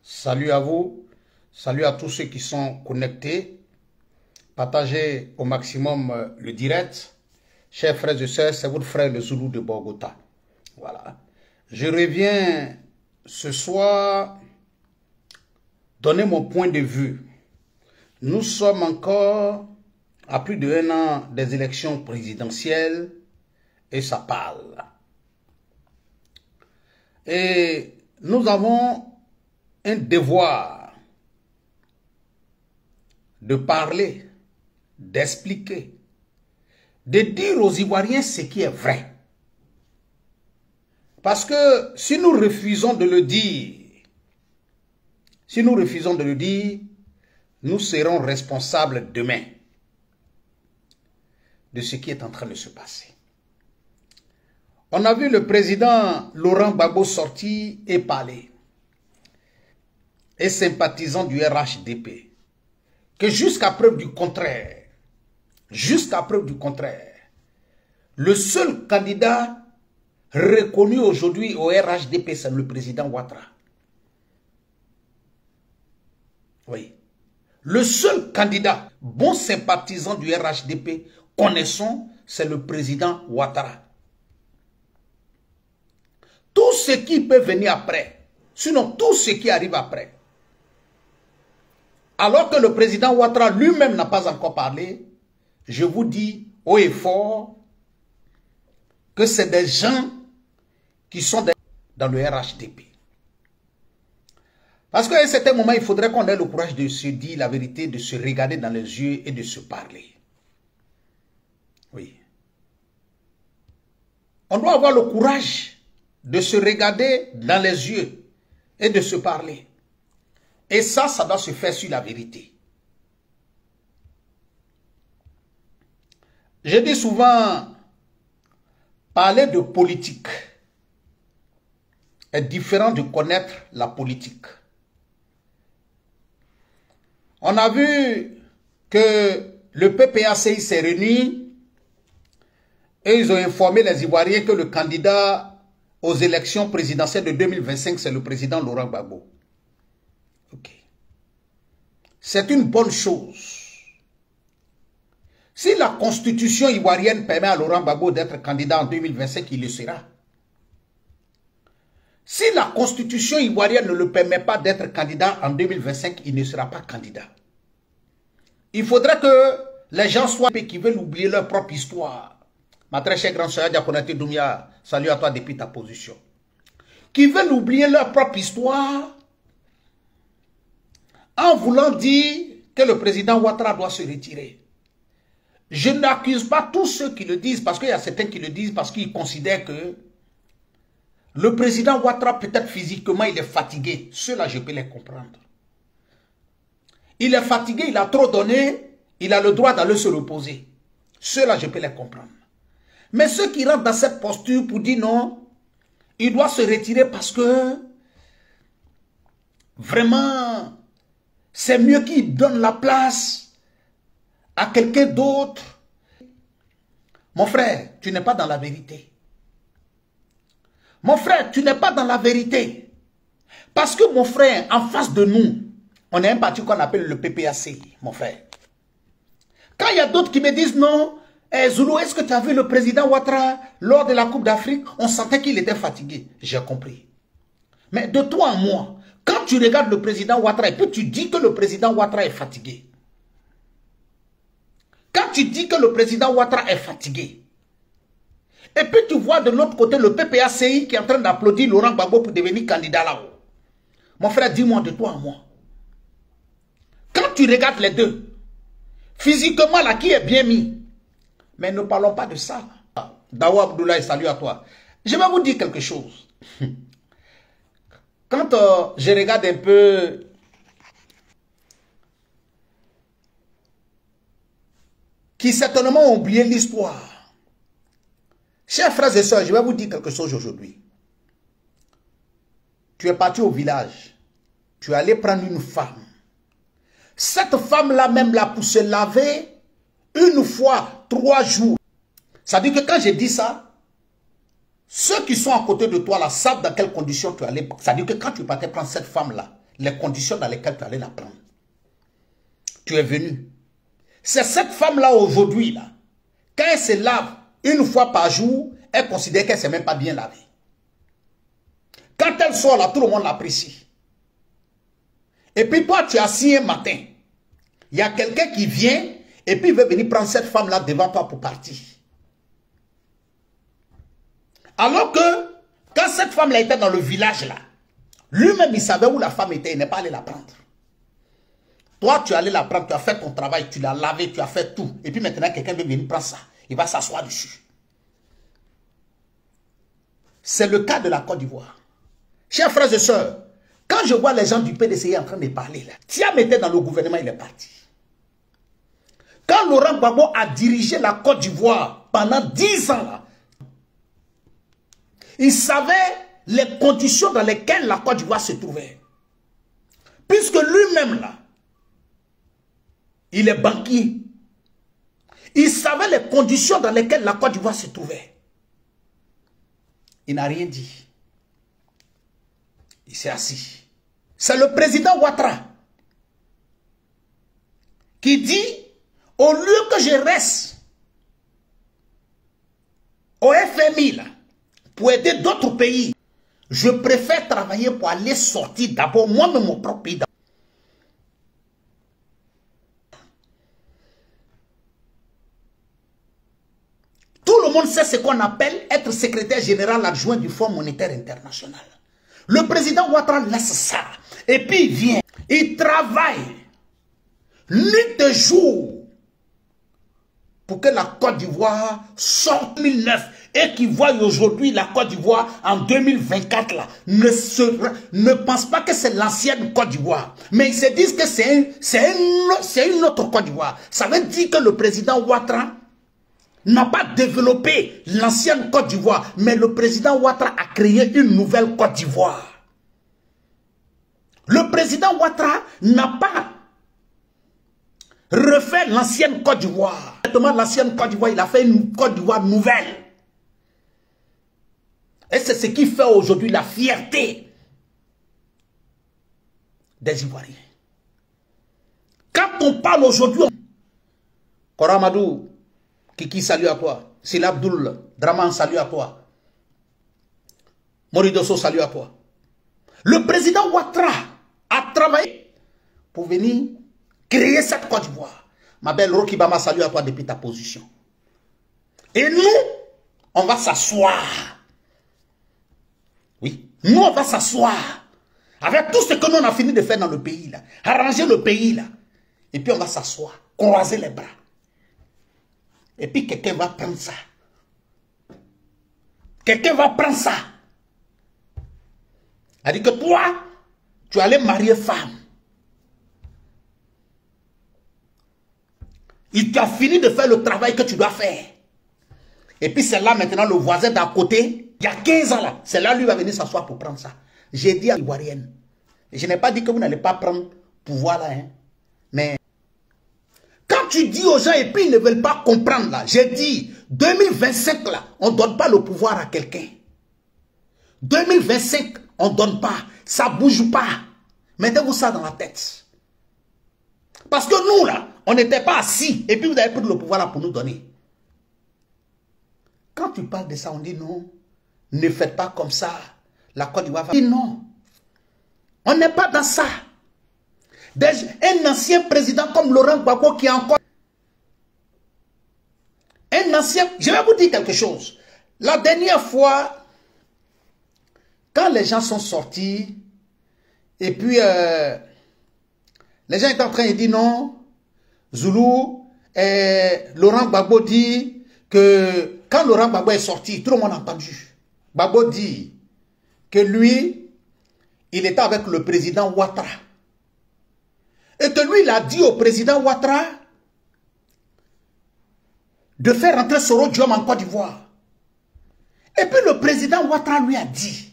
Salut à vous, salut à tous ceux qui sont connectés. Partagez au maximum le direct. Chers frères et sœurs, c'est votre frère le Zoulou de Bogota. Voilà. Je reviens ce soir donner mon point de vue. Nous sommes encore à plus de 1 an des élections présidentielles et ça parle. Et nous avons un devoir de parler, d'expliquer, de dire aux Ivoiriens ce qui est vrai. Parce que si nous refusons de le dire, nous serons responsables demain de ce qui est en train de se passer. On a vu le président Laurent Gbagbo sortir et parler, et sympathisant du RHDP, que jusqu'à preuve du contraire, le seul candidat reconnu aujourd'hui au RHDP, c'est le président Ouattara. Oui. Le seul candidat bon sympathisant du RHDP, connaissons, c'est le président Ouattara. Tout ce qui peut venir après, sinon tout ce qui arrive après, alors que le président Ouattara lui-même n'a pas encore parlé, je vous dis haut et fort que c'est des gens qui sont dans le RHDP. Parce qu'à un certain moment, il faudrait qu'on ait le courage de se dire la vérité, de se regarder dans les yeux et de se parler. Oui. On doit avoir le courage de se regarder dans les yeux et de se parler. Et ça doit se faire sur la vérité. Je dis souvent, parler de politique est différent de connaître la politique. On a vu que le PPACI s'est réuni et ils ont informé les Ivoiriens que le candidat aux élections présidentielles de 2025, c'est le président Laurent Gbagbo. Ok. C'est une bonne chose. Si la constitution ivoirienne permet à Laurent Gbagbo d'être candidat en 2025, il le sera. Si la constitution ivoirienne ne le permet pas d'être candidat en 2025, il ne sera pas candidat. Il faudrait que les gens soient qui veulent oublier leur propre histoire. Ma très chère grande sœur Diakonate Doumia, salut à toi depuis ta position. Qui veulent oublier leur propre histoire en voulant dire que le président Ouattara doit se retirer. Je n'accuse pas tous ceux qui le disent, parce qu'il y a certains qui le disent parce qu'ils considèrent que le président Ouattara, peut-être physiquement, il est fatigué. Ceux-là, je peux les comprendre. Il est fatigué, il a trop donné, il a le droit d'aller se reposer. Ceux-là, je peux les comprendre. Mais ceux qui rentrent dans cette posture pour dire non, il doit se retirer parce que vraiment, c'est mieux qu'il donne la place à quelqu'un d'autre. Mon frère, tu n'es pas dans la vérité. Mon frère, tu n'es pas dans la vérité. Parce que mon frère, en face de nous, on a un parti qu'on appelle le PPACI, mon frère. Quand il y a d'autres qui me disent non, Zoulou, est-ce que tu as vu le président Ouattara lors de la Coupe d'Afrique? On sentait qu'il était fatigué. J'ai compris. Mais de toi à moi, quand tu regardes le président Ouattara et puis tu dis que le président Ouattara est fatigué. Quand tu dis que le président Ouattara est fatigué, et puis tu vois de l'autre côté le PPACI qui est en train d'applaudir Laurent Gbagbo pour devenir candidat là-haut. Mon frère, dis-moi de toi à moi. Quand tu regardes les deux, physiquement là qui est bien mis, mais ne parlons pas de ça. Dawa Abdoulaye, salut à toi. Je vais vous dire quelque chose. Quand je regarde un peu qui certainement ont oublié l'histoire. Chers frères et sœurs, je vais vous dire quelque chose aujourd'hui. Tu es parti au village. Tu es allé prendre une femme. Cette femme-là même là pour se laver une fois, 3 jours. Ça veut dire que quand je dis ça, Ceux qui sont à côté de toi là savent dans quelles conditions tu allais. C'est-à-dire que quand tu partais prendre cette femme-là, les conditions dans lesquelles tu allais la prendre. Tu es venu. C'est cette femme-là aujourd'hui, là, quand elle se lave une fois par jour, elle considère qu'elle ne s'est même pas bien lavée. Quand elle sort là, tout le monde l'apprécie. Et puis toi, tu es assis un matin. Il y a quelqu'un qui vient et puis il veut venir prendre cette femme-là devant toi pour partir. Alors que, quand cette femme-là était dans le village là, lui-même il savait où la femme était, il n'est pas allé la prendre. Toi, tu es allé la prendre, tu as fait ton travail, tu l'as lavé, tu as fait tout. Et puis maintenant, quelqu'un veut venir prendre ça. Il va s'asseoir dessus. C'est le cas de la Côte d'Ivoire. Chers frères et sœurs, quand je vois les gens du PDCI en train de parler là, Thiam était dans le gouvernement, il est parti. Quand Laurent Gbagbo a dirigé la Côte d'Ivoire pendant 10 ans là, il savait les conditions dans lesquelles la Côte d'Ivoire se trouvait. Puisque lui-même là, il est banquier. Il savait les conditions dans lesquelles la Côte d'Ivoire se trouvait. Il n'a rien dit. Il s'est assis. C'est le président Ouattara qui dit, au lieu que je reste au FMI là, pour aider d'autres pays, je préfère travailler pour aller sortir d'abord moi-même mon propre pays. Tout le monde sait ce qu'on appelle être secrétaire général adjoint du Fonds monétaire international. Le président Ouattara laisse ça. Et puis il vient. Il travaille nuit et jour pour que la Côte d'Ivoire sorte 2009 et qui voit aujourd'hui la Côte d'Ivoire en 2024 là, ne pense pas que c'est l'ancienne Côte d'Ivoire. Mais ils se disent que c'est une autre Côte d'Ivoire. Ça veut dire que le président Ouattara n'a pas développé l'ancienne Côte d'Ivoire, mais le président Ouattara a créé une nouvelle Côte d'Ivoire. Le président Ouattara n'a pas refait l'ancienne Côte d'Ivoire. L'ancienne Côte d'Ivoire, il a fait une Côte d'Ivoire nouvelle. Et c'est ce qui fait aujourd'hui la fierté des Ivoiriens. Quand on parle aujourd'hui, Koramadou, Kiki, salut à toi. Sila Abdul, Draman, salut à toi. Moridoso, salut à toi. Le président Ouattara a travaillé pour venir créer cette Côte d'Ivoire. Ma belle Rocky Bama, salut à toi depuis ta position. Et nous, on va s'asseoir. Oui, nous, on va s'asseoir. Avec tout ce que nous, on a fini de faire dans le pays, là. Arranger le pays, là. Et puis, on va s'asseoir, croiser les bras. Et puis quelqu'un va prendre ça. Quelqu'un va prendre ça. C'est-à-dire que toi, tu allais marier femme. Il t'a fini de faire le travail que tu dois faire. Et puis c'est là maintenant le voisin d'à côté, il y a 15 ans là, c'est là lui va venir s'asseoir pour prendre ça. J'ai dit à l'Ivoirienne, je n'ai pas dit que vous n'allez pas prendre pouvoir là, hein, mais quand tu dis aux gens et puis ils ne veulent pas comprendre là, j'ai dit 2025 là, on ne donne pas le pouvoir à quelqu'un. 2025, on ne donne pas, ça ne bouge pas. Mettez-vous ça dans la tête. Parce que nous là, on n'était pas assis et puis vous avez pris le pouvoir là pour nous donner. Quand tu parles de ça, on dit non, ne faites pas comme ça. La Côte d'Ivoire va dire non. On n'est pas dans ça. Un ancien président comme Laurent Gbagbo qui est encore... Un ancien... Je vais vous dire quelque chose. La dernière fois, quand les gens sont sortis, et puis les gens étaient en train de dire non, Zoulou, Laurent Gbagbo dit que quand Laurent Gbagbo est sorti, tout le monde a entendu. Gbagbo dit que lui, il était avec le président Ouattara. Et que lui, il a dit au président Ouattara de faire rentrer Soro Diom en Côte d'Ivoire. Et puis le président Ouattara lui a dit,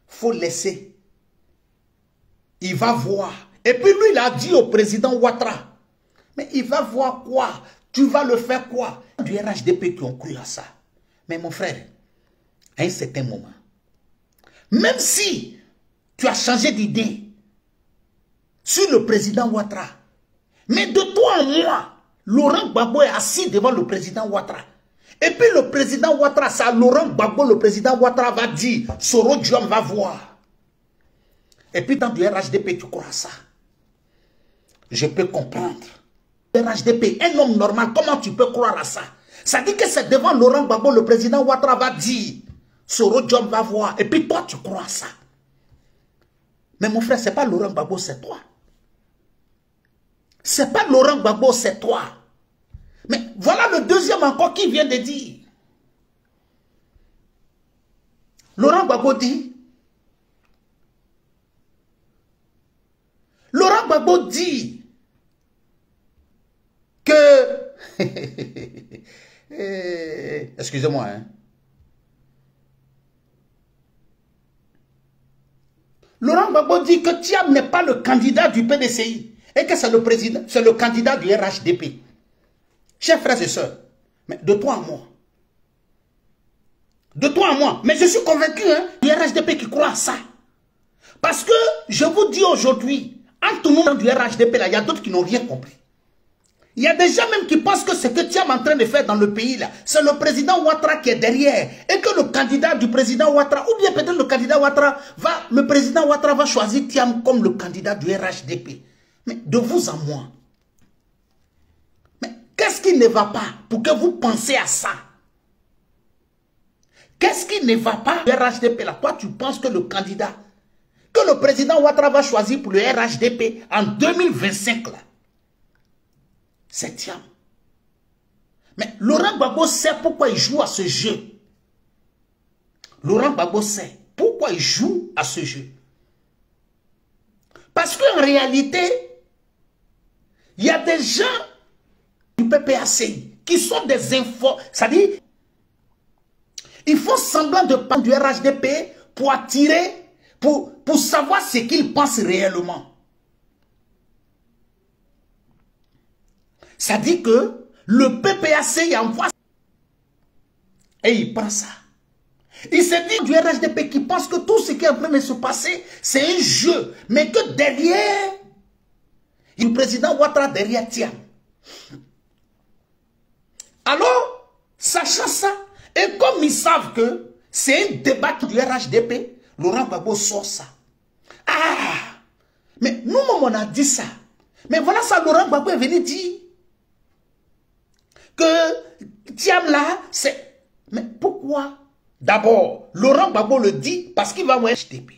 faut laisser. Il va voir. Et puis lui, il a dit au président Ouattara, mais il va voir quoi? Tu vas le faire quoi? Du RHDP qui ont cru à ça. Mais mon frère, à un certain moment. Même si tu as changé d'idée sur le président Ouattara, mais de toi à moi, Laurent Gbagbo est assis devant le président Ouattara. Et puis le président Ouattara, ça, Laurent Gbagbo, le président Ouattara va dire, Soro Diom va voir. Et puis dans du RHDP, tu crois ça? Je peux comprendre. RHDP, un homme normal, comment tu peux croire à ça? Ça dit que c'est devant Laurent Gbagbo, le président Ouattara va dire, Soro Diom va voir. Et puis toi, tu crois ça? Mais mon frère, ce n'est pas Laurent Gbagbo, c'est toi. Ce n'est pas Laurent Gbagbo, c'est toi. Mais voilà le deuxième encore qui vient de dire. Laurent Gbagbo dit. Laurent Gbagbo dit que... Excusez-moi, hein. Laurent Gbagbo dit que Thiam n'est pas le candidat du PDCI et que c'est le président, c'est le candidat du RHDP. Chers frères et sœurs, mais de toi à moi. De toi à moi. Mais je suis convaincu, hein, du RHDP qui croit à ça. Parce que je vous dis aujourd'hui, entre nous dans du RHDP, là, il y a d'autres qui n'ont rien compris. Il y a des gens même qui pensent que ce que Thiam est en train de faire dans le pays, là, c'est le président Ouattara qui est derrière. Et que le candidat du président Ouattara, ou bien peut-être le candidat Ouattara, le président Ouattara va choisir Thiam comme le candidat du RHDP. Mais de vous à moi. Mais qu'est-ce qui ne va pas pour que vous pensiez à ça? Qu'est-ce qui ne va pas le RHDP là? Toi, tu penses que le candidat, que le président Ouattara va choisir pour le RHDP en 2025 là, c'est Thiam. Mais Laurent Gbagbo sait pourquoi il joue à ce jeu. Laurent Gbagbo sait pourquoi il joue à ce jeu. Parce qu'en réalité, il y a des gens du PPACI qui sont des infos. C'est-à-dire, ils font semblant de prendre du RHDP pour attirer, pour savoir ce qu'ils pensent réellement. Ça dit que le PPACI envoie et il prend ça. Il se dit du RHDP qui pense que tout ce qui est en train de se passer, c'est un jeu. Mais que derrière, le président Ouattara derrière Thiam. Alors, sachant ça, et comme ils savent que c'est un débat du RHDP, Laurent Gbagbo sort ça. Ah! Mais nous, on a dit ça. Mais voilà ça, Laurent Gbagbo est venu dire que Thiam là, c'est... Mais pourquoi? D'abord, Laurent Gbagbo le dit parce qu'il va voir HDP.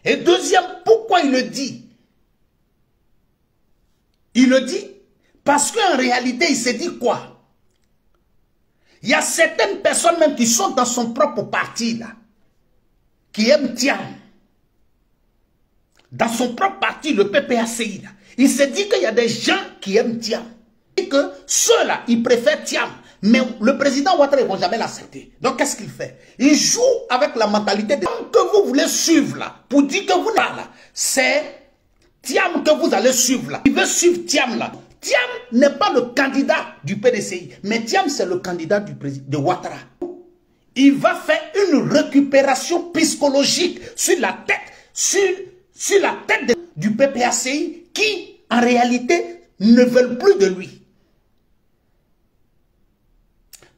Et deuxième, pourquoi il le dit? Il le dit parce qu'en réalité, il s'est dit quoi? Il y a certaines personnes même qui sont dans son propre parti là, qui aiment Thiam. Dans son propre parti, le PPACI là, il s'est dit qu'il y a des gens qui aiment Thiam. Et que ceux-là, ils préfèrent Thiam. Mais le président Ouattara, ils ne vont jamais l'accepter. Donc, qu'est-ce qu'il fait? Il joue avec la mentalité de que vous voulez suivre là, pour dire que vous n'êtes pas là. C'est Thiam que vous allez suivre là. Il veut suivre Thiam là. Thiam n'est pas le candidat du PDCI, mais Thiam, c'est le candidat de Ouattara. Il va faire une récupération psychologique sur la tête, sur la tête du PPACI qui, en réalité, ne veulent plus de lui.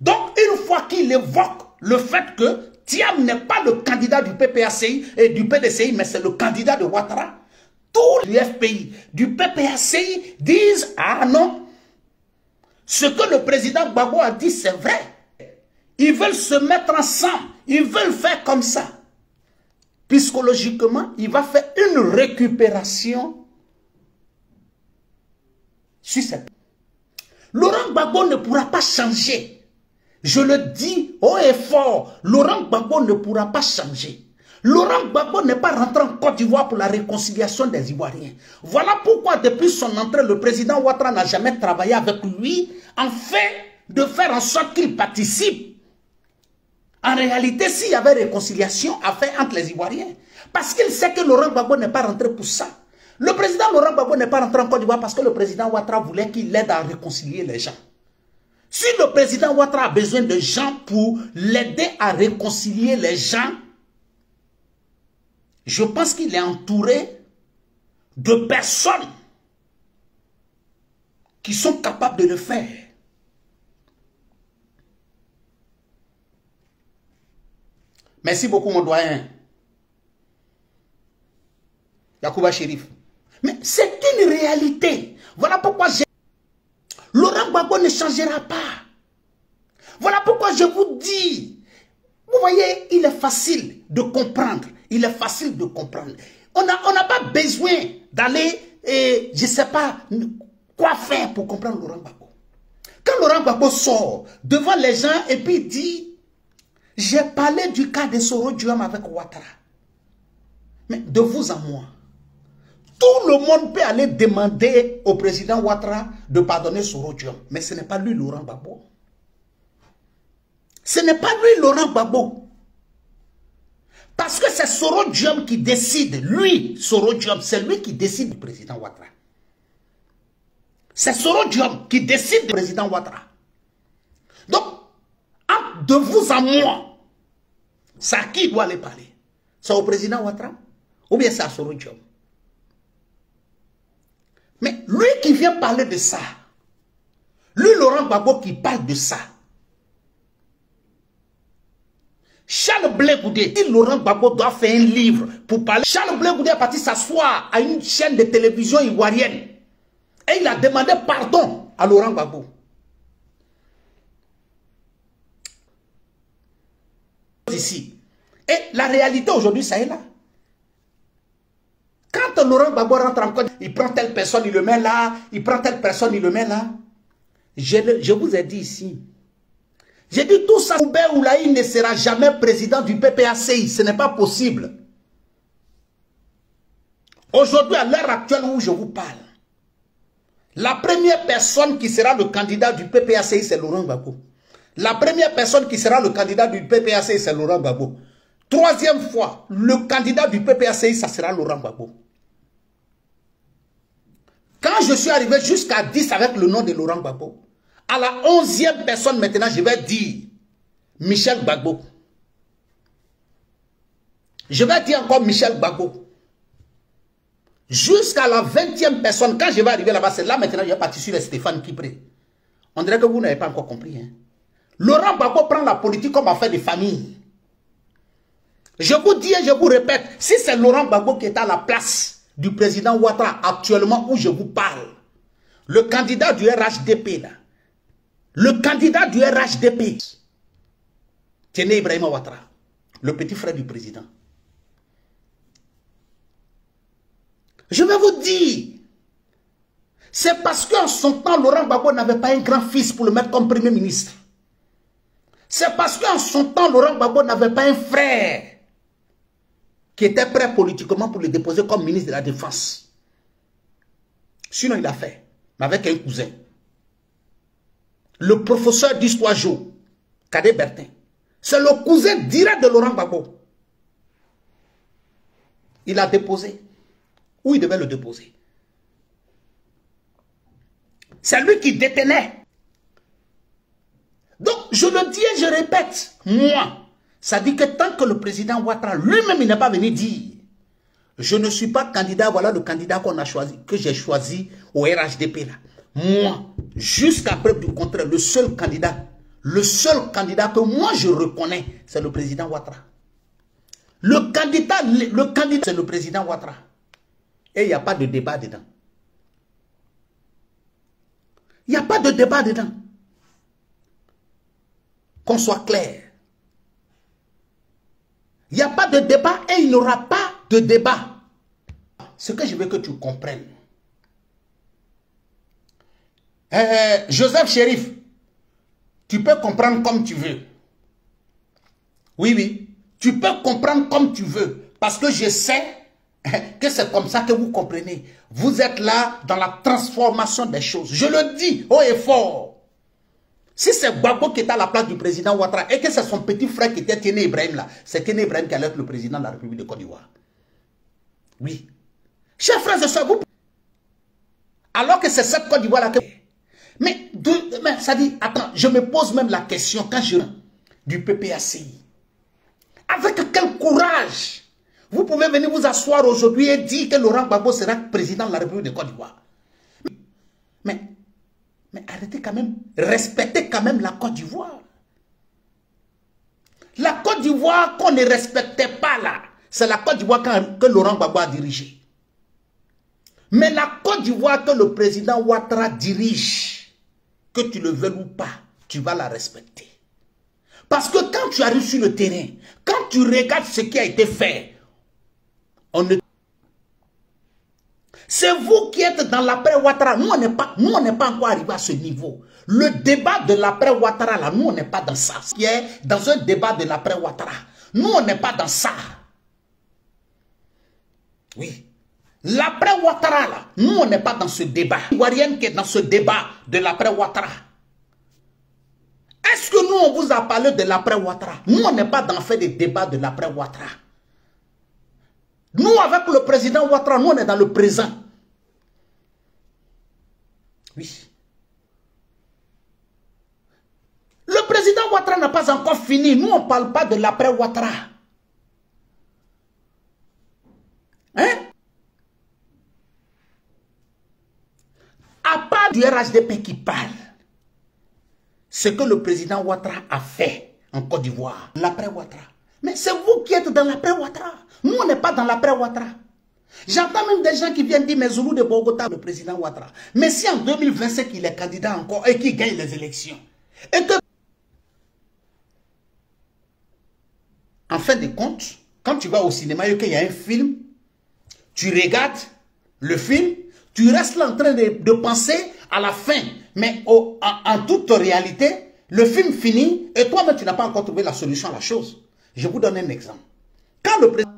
Donc, une fois qu'il évoque le fait que Thiam n'est pas le candidat du PPACI et du PDCI, mais c'est le candidat de Ouattara, tous les FPI du PPACI disent « Ah non, ce que le président Gbagbo a dit, c'est vrai. Ils veulent se mettre ensemble, ils veulent faire comme ça. » Psychologiquement, il va faire une récupération sur cette... Laurent Gbagbo ne pourra pas changer. Je le dis haut et fort, Laurent Gbagbo ne pourra pas changer. Laurent Gbagbo n'est pas rentré en Côte d'Ivoire pour la réconciliation des Ivoiriens. Voilà pourquoi depuis son entrée, le président Ouattara n'a jamais travaillé avec lui en fait de faire en sorte qu'il participe. En réalité, s'il y avait réconciliation à faire entre les Ivoiriens, parce qu'il sait que Laurent Gbagbo n'est pas rentré pour ça. Le président Laurent Gbagbo n'est pas rentré en Côte d'Ivoire parce que le président Ouattara voulait qu'il aide à réconcilier les gens. Si le président Ouattara a besoin de gens pour l'aider à réconcilier les gens, je pense qu'il est entouré de personnes qui sont capables de le faire. Merci beaucoup, mon doyen. Yacouba Chérif. Mais c'est une réalité. Voilà pourquoi Laurent Gbagbo ne changera pas. Voilà pourquoi je vous dis. Vous voyez, il est facile de comprendre. Il est facile de comprendre. On n'a pas besoin d'aller, je ne sais pas, quoi faire pour comprendre Laurent Gbagbo. Quand Laurent Gbagbo sort devant les gens et puis dit, j'ai parlé du cas de Soro Diom avec Ouattara. Mais de vous à moi, tout le monde peut aller demander au président Ouattara de pardonner Soro Diom. Mais ce n'est pas lui, Laurent Gbagbo. Ce n'est pas lui, Laurent Gbagbo. Parce que c'est Soro Diom qui décide. Lui, Soro Diom, c'est lui qui décide du président Ouattara. C'est Soro Diom qui décide du président Ouattara. Donc, de vous à moi, c'est à qui doit aller parler? C'est au président Ouattara ou bien c'est à Soro Diom? Mais lui qui vient parler de ça, lui Laurent Gbagbo qui parle de ça, Charles Blé Goudé, si Laurent Gbagbo doit faire un livre pour parler, Charles Blé Goudé est parti s'asseoir à une chaîne de télévision ivoirienne et il a demandé pardon à Laurent Gbagbo. Ici. Et la réalité aujourd'hui, ça est là. Quand Laurent Gbagbo rentre en Côte, il prend telle personne, il le met là, il prend telle personne, il le met là. Je vous ai dit ici. J'ai dit tout ça, Oubert Oulaï ne sera jamais président du PPACI. Ce n'est pas possible. Aujourd'hui, à l'heure actuelle où je vous parle, la première personne qui sera le candidat du PPACI, c'est Laurent Gbagbo. La première personne qui sera le candidat du PPACI, c'est Laurent Gbagbo. Troisième fois, le candidat du PPACI, ça sera Laurent Gbagbo. Quand je suis arrivé jusqu'à 10 avec le nom de Laurent Gbagbo, à la 11e personne maintenant, je vais dire Michel Gbagbo. Je vais dire encore Michel Gbagbo. Jusqu'à la 20e personne, quand je vais arriver là-bas, c'est là maintenant que je vais partir sur les Stéphane Kipré. On dirait que vous n'avez pas encore compris. Hein? Laurent Gbagbo prend la politique comme affaire de famille. Je vous dis et je vous répète, si c'est Laurent Gbagbo qui est à la place du président Ouattara actuellement où je vous parle, le candidat du RHDP là, le candidat du RHDP, Tiene Ibrahima Ouattara, le petit frère du président. Je vais vous dire, c'est parce qu'en son temps, Laurent Gbagbo n'avait pas un grand-fils pour le mettre comme premier ministre. C'est parce qu'en son temps, Laurent Gbagbo n'avait pas un frère qui était prêt politiquement pour le déposer comme ministre de la Défense. Sinon, il a fait, mais avec un cousin. Le professeur d'histoire géo, Cadet Bertin, c'est le cousin direct de Laurent Gbagbo. Il a déposé. Où il devait le déposer. C'est lui qui détenait. Donc, je le dis et je répète, moi, ça dit que tant que le président Ouattara lui-même il n'est pas venu dire je ne suis pas candidat, voilà le candidat qu'on a choisi, que j'ai choisi au RHDP là. Moi, jusqu'à preuve du contraire, le seul candidat que moi je reconnais, c'est le président Ouattara. Le candidat c'est le président Ouattara. Et il n'y a pas de débat dedans. Il n'y a pas de débat dedans. Qu'on soit clair. Il n'y a pas de débat et il n'y aura pas de débat. Ce que je veux que tu comprennes. Joseph Chérif, tu peux comprendre comme tu veux. Oui, oui. Tu peux comprendre comme tu veux. Parce que je sais que c'est comme ça que vous comprenez. Vous êtes là dans la transformation des choses. Je le dis haut et fort. Si c'est Gbagbo qui est à la place du président Ouattara et que c'est son petit frère qui était Tiene Ibrahim là, c'est Tiene Ibrahim qui allait être le président de la République de Côte d'Ivoire. Oui. Chers frères et sœurs, vous... alors que c'est cette Côte d'Ivoire là que... Mais ça dit, attends, je me pose même la question quand je du PPACI. Avec quel courage vous pouvez venir vous asseoir aujourd'hui et dire que Laurent Gbagbo sera président de la République de Côte d'Ivoire. Mais arrêtez quand même, respectez quand même la Côte d'Ivoire. La Côte d'Ivoire qu'on ne respectait pas là, c'est la Côte d'Ivoire que Laurent Gbagbo a dirigée. Mais la Côte d'Ivoire que le président Ouattara dirige, que tu le veuilles ou pas, tu vas la respecter. Parce que quand tu arrives sur le terrain, quand tu regardes ce qui a été fait, c'est vous qui êtes dans l'après Ouattara. Nous, on n'est pas encore arrivé à ce niveau. Le débat de l'après Ouattara, là, nous, on n'est pas dans ça. Ce qui est dans un débat de l'après Ouattara. Nous, on n'est pas dans ça. Oui. L'après Ouattara, là, nous, on n'est pas dans ce débat. Ivoirienne qui est dans ce débat de l'après Ouattara. Est-ce que nous, on vous a parlé de l'après Ouattara? Nous, on n'est pas dans fait des débats de l'après Ouattara. Nous, avec le président Ouattara, nous, on est dans le présent. Oui. Le président Ouattara n'a pas encore fini. Nous, on ne parle pas de l'après Ouattara. Hein? À part du RHDP qui parle, ce que le président Ouattara a fait en Côte d'Ivoire, l'après Ouattara. Mais c'est vous qui êtes dans l'après Ouattara. Nous, on n'est pas dans l'après Ouattara. J'entends même des gens qui viennent dire, mais Zoulou de Bogota, le président Ouattara. Mais si en 2025, il est candidat encore et qu'il gagne les élections, et que, en fin de compte, quand tu vas au cinéma et qu'il y a un film, tu regardes le film, tu restes là en train de penser à la fin. Mais en toute réalité, le film finit et toi-même, tu n'as pas encore trouvé la solution à la chose. Je vous donne un exemple. Quand le président...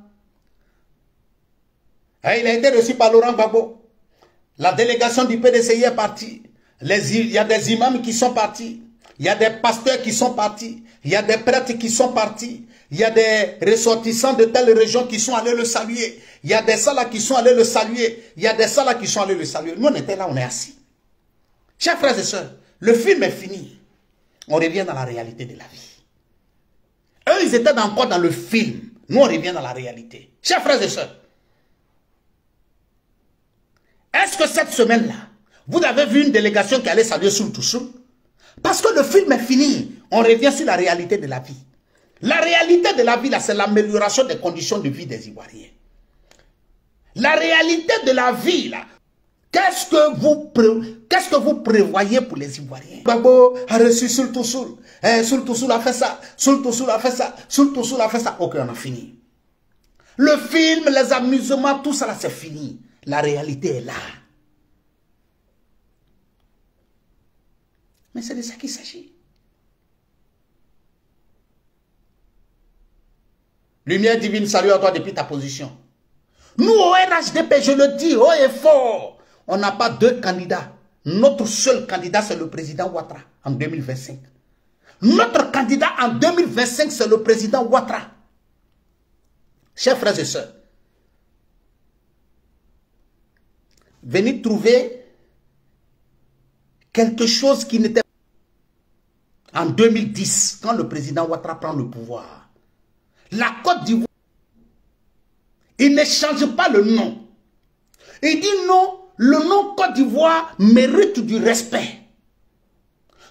il a été reçu par Laurent Gbagbo. La délégation du PDCI est partie. Il y a des imams qui sont partis. Il y a des pasteurs qui sont partis. Il y a des prêtres qui sont partis. Il y a des ressortissants de telle région qui sont allés le saluer. Il y a des salles qui sont allés le saluer. Il y a des salles qui sont allés le saluer. Nous, on était là, on est assis. Chers frères et sœurs, le film est fini. On revient dans la réalité de la vie. Eux, ils étaient encore dans le film. Nous, on revient dans la réalité. Chers frères et sœurs, est-ce que cette semaine-là, vous avez vu une délégation qui allait saluer Soul to Soul? Parce que le film est fini. On revient sur la réalité de la vie. La réalité de la vie, là, c'est l'amélioration des conditions de vie des Ivoiriens. La réalité de la vie, là, qu'est-ce que vous prévoyez pour les Ivoiriens? Gbagbo a reçu Soul to Soul. Soul to Soul a fait ça. Soul to Soul a fait ça. Soul to Soul a fait ça. Ok, on a fini. Le film, les amusements, tout ça là, c'est fini. La réalité est là. Mais c'est de ça qu'il s'agit. Lumière divine, salut à toi depuis ta position. Nous, au RHDP, je le dis haut et fort, on n'a pas deux candidats. Notre seul candidat, c'est le président Ouattara en 2025. Notre candidat en 2025, c'est le président Ouattara. Chers frères et sœurs, venez trouver quelque chose qui n'était pas en 2010, quand le président Ouattara prend le pouvoir. La Côte d'Ivoire, il ne change pas le nom. Il dit non, le nom Côte d'Ivoire mérite du respect.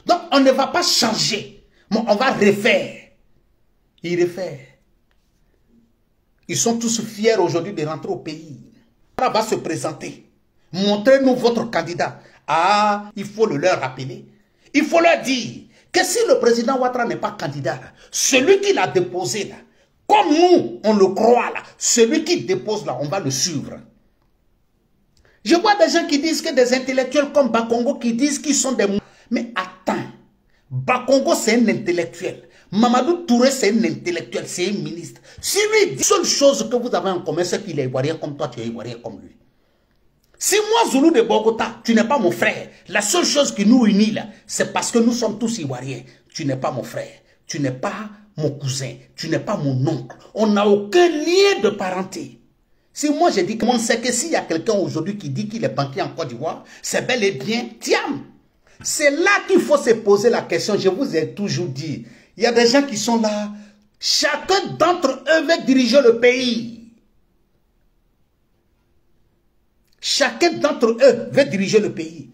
Donc on ne va pas changer, mais on va refaire. Il refait. Ils sont tous fiers aujourd'hui de rentrer au pays. On va se présenter. Montrez-nous votre candidat. Ah, il faut le leur rappeler. Il faut leur dire que si le président Ouattara n'est pas candidat, celui qui l'a déposé là, comme nous, on le croit là, celui qui dépose là, on va le suivre. Je vois des gens qui disent que des intellectuels comme Bakongo qui disent qu'ils sont des... Mais attends, Bakongo c'est un intellectuel. Mamadou Touré c'est un intellectuel, c'est un ministre. Si lui dit, la seule chose que vous avez en commun, c'est qu'il est ivoirien comme toi, tu es ivoirien comme lui. Si moi, Zoulou de Bogota, tu n'es pas mon frère, la seule chose qui nous unit là, c'est parce que nous sommes tous ivoiriens. Tu n'es pas mon frère, tu n'es pas mon cousin, tu n'es pas mon oncle. On n'a aucun lien de parenté. Si moi je dis que on sait que s'il y a quelqu'un aujourd'hui qui dit qu'il est banquier en Côte d'Ivoire, c'est bel et bien Thiam. C'est là qu'il faut se poser la question. Je vous ai toujours dit, il y a des gens qui sont là. Chacun d'entre eux veut diriger le pays. Chacun d'entre eux veut diriger le pays.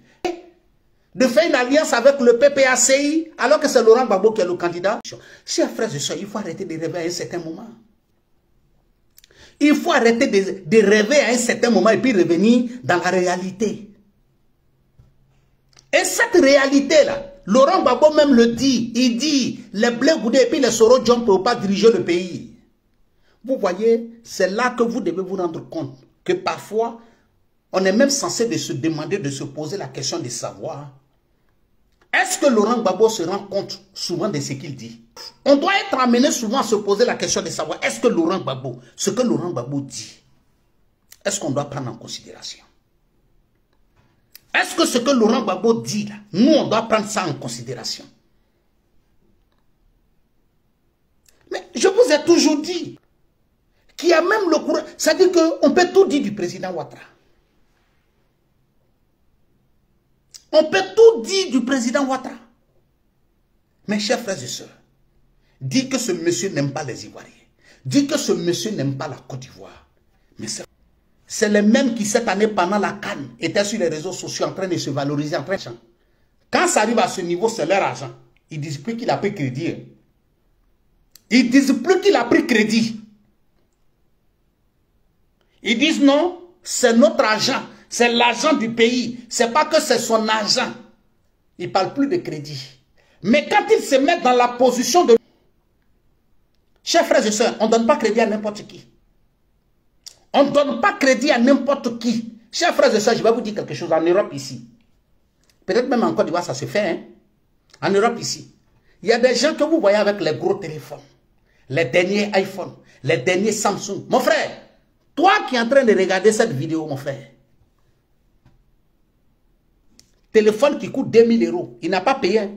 De faire une alliance avec le PPACI, alors que c'est Laurent Gbagbo qui est le candidat. Chers frères et sœurs, il faut arrêter de rêver à un certain moment. Il faut arrêter de rêver à un certain moment et puis revenir dans la réalité. Et cette réalité-là, Laurent Gbagbo même le dit. Il dit, les Blé Goudé et puis les Soro John ne peuvent pas diriger le pays. Vous voyez, c'est là que vous devez vous rendre compte que parfois, on est même censé de se demander, de se poser la question de savoir, est-ce que Laurent Gbagbo se rend compte souvent de ce qu'il dit? On doit être amené souvent à se poser la question de savoir, est-ce que Laurent Gbagbo, ce que Laurent Gbagbo dit, est-ce qu'on doit prendre en considération? Est-ce que ce que Laurent Gbagbo dit là, nous on doit prendre ça en considération? Mais je vous ai toujours dit qu'il y a même le courage, c'est-à-dire qu'on peut tout dire du président Ouattara. On peut tout dire du président Ouattara. Mes chers frères et sœurs, dit que ce monsieur n'aime pas les Ivoiriens. Dit que ce monsieur n'aime pas la Côte d'Ivoire. Mais c'est les mêmes qui, cette année, pendant la CAN, étaient sur les réseaux sociaux en train de se valoriser, en train de... Quand ça arrive à ce niveau, c'est leur argent. Ils ne disent plus qu'il a pris crédit. Ils ne disent plus qu'il a pris crédit. Ils disent non, c'est notre argent. C'est l'argent du pays. Ce n'est pas que c'est son argent. Ils ne parlent plus de crédit. Mais quand ils se mettent dans la position de... Chers frères et sœurs, on ne donne pas crédit à n'importe qui. On ne donne pas crédit à n'importe qui. Chers frères et sœurs, je vais vous dire quelque chose. En Europe ici, peut-être même en Côte d'Ivoire, ça se fait. Hein? En Europe ici, il y a des gens que vous voyez avec les gros téléphones. Les derniers iPhones. Les derniers Samsung. Mon frère, toi qui es en train de regarder cette vidéo, mon frère, téléphone qui coûte 2000 €, il n'a pas payé. Hein?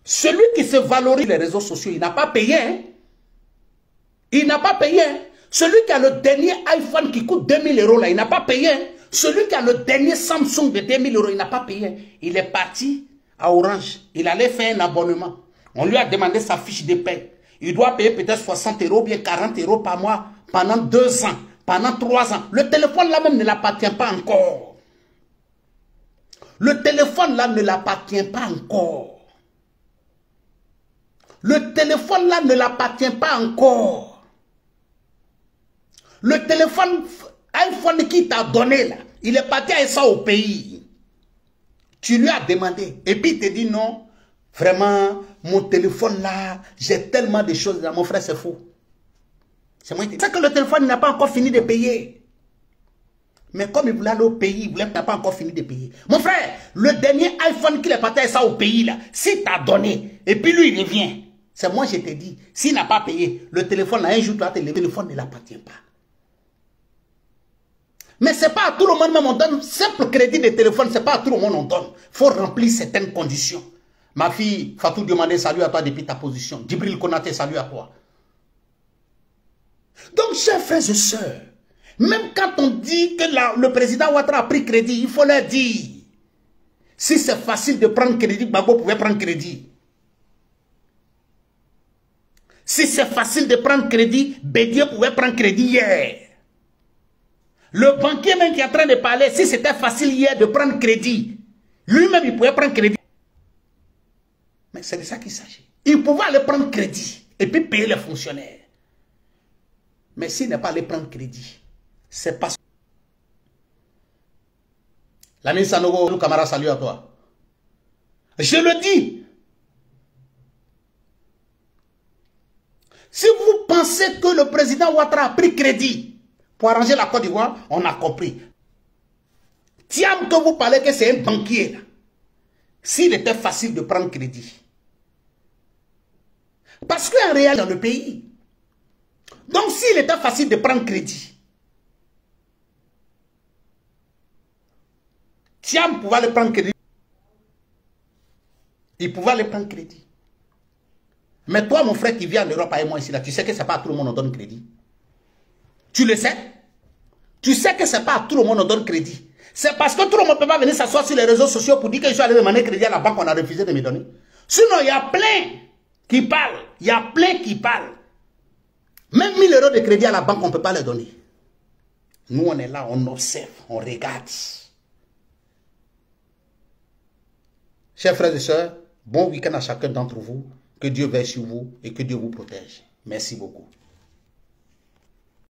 Celui qui se valorise les réseaux sociaux, il n'a pas payé. Hein? Il n'a pas payé. Hein? Celui qui a le dernier iPhone qui coûte 2000 € là, il n'a pas payé. Hein? Celui qui a le dernier Samsung de 2000 €, il n'a pas payé. Hein? Il est parti à Orange. Il allait faire un abonnement. On lui a demandé sa fiche de paie. Il doit payer peut-être 60 € ou bien 40 € par mois pendant 2 ans, pendant 3 ans. Le téléphone là même ne l'appartient pas encore. Le téléphone là ne l'appartient pas encore. Le téléphone là ne l'appartient pas encore. Le téléphone iPhone qui t'a donné là, il est parti avec ça au pays. Tu lui as demandé. Et puis il te dit non, vraiment, mon téléphone là, j'ai tellement de choses là. Mon frère, c'est faux. C'est moi qui dis. C'est que le téléphone n'a pas encore fini de payer. Mais comme il voulait aller au pays, il n'a pas encore fini de payer. Mon frère, le dernier iPhone qu'il est parti avec ça au pays là, s'il t'a donné, et puis lui il revient. C'est moi je t'ai dit, s'il n'a pas payé, le téléphone là, un jour, toi, le téléphone ne l'appartient pas. Mais ce n'est pas à tout le monde même on donne, simple crédit de téléphone, ce n'est pas à tout le monde on donne. Il faut remplir certaines conditions. Ma fille, Fatou demandé salut à toi depuis ta position. Djibril Konaté, salut à toi. Donc, chers frères et sœurs, même quand on dit que le président Ouattara a pris crédit, il faut leur dire, si c'est facile de prendre crédit, Gbagbo pouvait prendre crédit. Si c'est facile de prendre crédit, Bédié pouvait prendre crédit hier. Le banquier même qui est en train de parler, si c'était facile hier de prendre crédit, lui-même il pouvait prendre crédit. Mais c'est de ça qu'il s'agit. Il pouvait aller prendre crédit et puis payer les fonctionnaires. Mais s'il n'est pas allé prendre crédit, c'est parce que... L'ami Sanogo, le camarade, salut à toi. Je le dis. Si vous pensez que le président Ouattara a pris crédit pour arranger la Côte d'Ivoire, on a compris. Tiens que vous parlez que c'est un banquier. S'il était facile de prendre crédit. Parce qu'en réalité, dans le pays, donc s'il était facile de prendre crédit, Thiam pouvait aller prendre crédit. Il pouvait aller prendre crédit. Mais toi, mon frère qui vit en Europe avec moi ici, là, tu sais que ce n'est pas à tout le monde on donne crédit. Tu le sais? Tu sais que ce n'est pas à tout le monde on donne crédit. C'est parce que tout le monde ne peut pas venir s'asseoir sur les réseaux sociaux pour dire que je suis allé demander crédit à la banque, on a refusé de me donner. Sinon, il y a plein qui parlent. Il y a plein qui parlent. Même 1000 euros de crédit à la banque, on ne peut pas les donner. Nous, on est là, on observe, on regarde. Chers frères et sœurs, bon week-end à chacun d'entre vous. Que Dieu veille sur vous et que Dieu vous protège. Merci beaucoup.